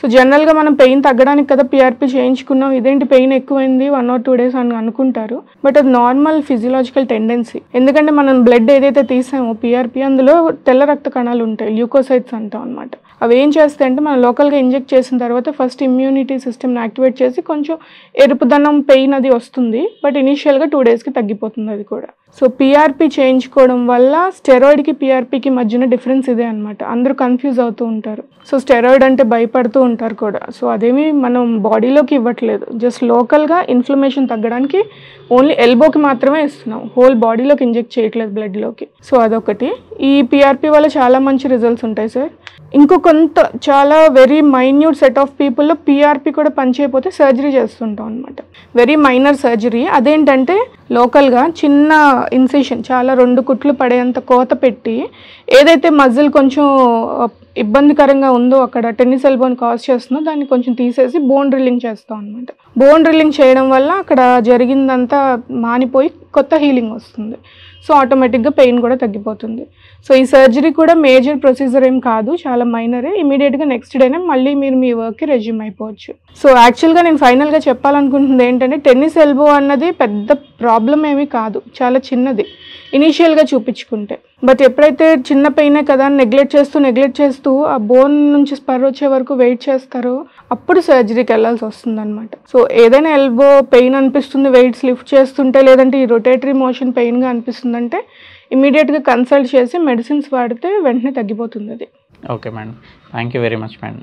So జనరల్గా మనం pain తగ్గడానికి కదా పిఆర్పి చేయించుకున్నాం, ఇదేంటి పెయిన్ ఎక్కువైంది 1 or 2 days అని అనుకుంటారు. బట్ అది నార్మల్ ఫిజియలాజికల్ టెండెన్సీ. ఎందుకంటే మనం బ్లడ్ ఏదైతే తీసామో పిఆర్పి, అందులో తెల్ల రక్త కణాలు ఉంటాయి, ల్యూకోసైట్స్ అంటాం అనమాట. అవి ఏం చేస్తాయి అంటే మనం లోకల్గా ఇంజెక్ట్ చేసిన తర్వాత ఫస్ట్ ఇమ్యూనిటీ సిస్టమ్ని యాక్టివేట్ చేసి కొంచెం ఎరుపుదనం పెయిన్ అది వస్తుంది. బట్ ఇనీషియల్గా 2 daysకి తగ్గిపోతుంది అది కూడా. సో పిఆర్పి చేయించుకోవడం వల్ల స్టెరాయిడ్కి పిఆర్పికి మధ్యన డిఫరెన్స్ ఇదే అనమాట. అందరూ కన్ఫ్యూజ్ అవుతూ ఉంటారు. సో స్టెరాయిడ్ అంటే భయపడుతూ ఉంటారు కూడా. సో అదేమి మనం బాడీలోకి ఇవ్వట్లేదు, జస్ట్ లోకల్గా ఇన్ఫ్లమేషన్ తగ్గడానికి ఓన్లీ ఎల్బోకి మాత్రమే ఇస్తున్నాం, హోల్ బాడీలోకి ఇంజెక్ట్ చేయట్లేదు బ్లడ్లోకి. సో అదొకటి. ఈ పిఆర్పి వల్ల చాలా మంచి రిజల్ట్స్ ఉంటాయి సార్. కొంత చాలా వెరీ మైన్యూట్ సెట్ ఆఫ్ పీపుల్లో పిఆర్పి కూడా పనిచేయకపోతే సర్జరీ చేస్తుంటాం అనమాట. Very minor surgery. అదేంటంటే లోకల్గా చిన్న ఇన్సిషన్, చాలా 2 కుట్లు పడేంత కోత పెట్టి ఏదైతే మజిల్ కొంచెం ఇబ్బందికరంగా ఉందో, అక్కడ టెన్నిస్ ఎల్బోని కాజ్ చేస్తుందో దాన్ని కొంచెం తీసేసి బోన్ డ్రిల్లింగ్ చేస్తాం అనమాట. బోన్ డ్రిల్లింగ్ చేయడం వల్ల అక్కడ జరిగిందంతా మానిపోయి కొత్త హీలింగ్ వస్తుంది. సో ఆటోమేటిక్గా పెయిన్ కూడా తగ్గిపోతుంది. సో ఈ సర్జరీ కూడా మేజర్ ప్రొసీజర్ ఏం కాదు, చాలా మైనరే. ఇమీడియట్గా నెక్స్ట్ డేనే మళ్ళీ మీరు మీ వర్క్కి రెజ్యూమ్ అయిపోవచ్చు. సో యాక్చువల్గా నేను ఫైనల్గా చెప్పాలనుకుంటుంది ఏంటంటే, టెన్నిస్ ఎల్బో అన్నది పెద్ద ప్రాబ్లం ఏమీ కాదు, చాలా చిన్నది ఇనీషియల్గా చూపించుకుంటే. బట్ ఎప్పుడైతే చిన్న పెయినే కదా అని నెగ్లెక్ట్ చేస్తూ ఆ బోన్ నుంచి స్పర్ వచ్చే వరకు వెయిట్ చేస్తారో అప్పుడు సర్జరీకి వెళ్ళాల్సి వస్తుంది అనమాట. సో ఏదైనా ఎల్బో పెయిన్ అనిపిస్తుంది వెయిట్స్ లిఫ్ట్ చేస్తుంటే, లేదంటే ఈ రొటేటరీ మోషన్ పెయిన్గా అనిపిస్తుందంటే ఇమీడియట్గా కన్సల్ట్ చేసి మెడిసిన్స్ వాడితే వెంటనే తగ్గిపోతుంది అది. Okay madam, thank you very much madam.